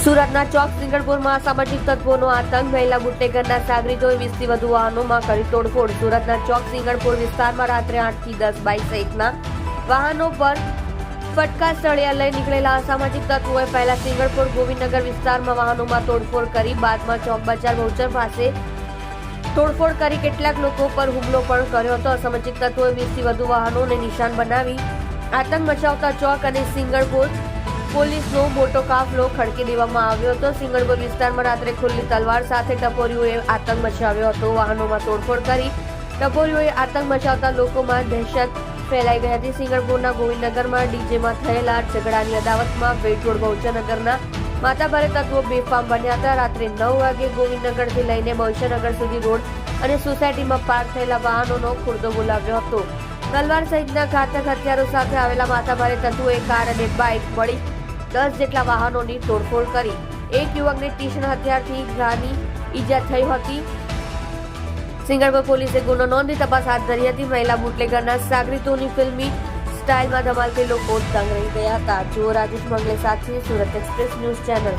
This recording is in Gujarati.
સુરતના ચોક સિંગણપુરમાં અસામાજિક તત્વોનો આતંક, મહિલા બુટલેગરના સાગરીતોએ 20 થી વધુ વાહનોમાં કરી તોડફોડ. સુરતના ચોક સિંગણપુર વિસ્તારમાં રાત્રે 8 થી 10 બાઇક સહિતના વાહનો પર ફટકા સળિયા લઈ નીકળેલા અસામાજિક તત્વોએ પહેલા સિંગણપુર ગોવિંદનગર વિસ્તારમાં વાહનોમાં તોડફોડ કરી, બાદમાં ચોક બજાર બહુચર પાસે તોડફોડ કરી કેટલાક લોકો પર હુમલો પણ કર્યો હતો. અસામાજિક તત્વોએ 20 થી વધુ વાહનોને નિશાન બનાવી આતંક મચાવતા ચોક અને સિંગણપુર પોલીસનો મોટો કાફલો ખડકી દેવામાં આવ્યો હતો. સિંગણપુર વિસ્તારમાં રાત્રે ખુલ્લી તલવાર સાથે ટપોરીઓએ આતંક મચાવ્યો હતો. વાહનોમાં તોડફોડ કરી ટપોરીઓએ આતંક મચાવતા લોકોમાં દહેશત ફેલાઈ ગઈ હતી. સિંગણપુરના ગોવિંદનગરમાં ડીજેમાં થયેલા ઝઘડાની અદાવતમાં વેટરોડ બહુચરનગરના માથાભારે તત્વો બેફામ બન્યા હતા. રાત્રે 9 વાગે ગોવિંદનગરથી લઈને બહુચરનગર સુધી રોડ અને સોસાયટીમાં પાર્ક થયેલા વાહનોનો ખુરદો બોલાવ્યો હતો. તલવાર સહિતના ઘાતક હથિયારો સાથે આવેલા માથાભારે તત્વોએ કાર અને બાઇક મળી 10 જેટલા વાહનોની તોડફોડ કરી. એક યુવકને તીક્ષ્ણ હથિયારથી ઘાની ઈજા થઈ હતી. સિંગણપુર પોલીસે ગુનો નોંધી તપાસ હાથ ધરી હતી. મહિલા બુટલેગરના સાગરીતોની ફિલ્મી સ્ટાઇલમાં ધમાલથી લોકો દંગ રહી ગયા હતા. જુઓ રાજેશ મંગલે સાથે સુરત એક્સપ્રેસ ન્યૂઝ ચેનલ.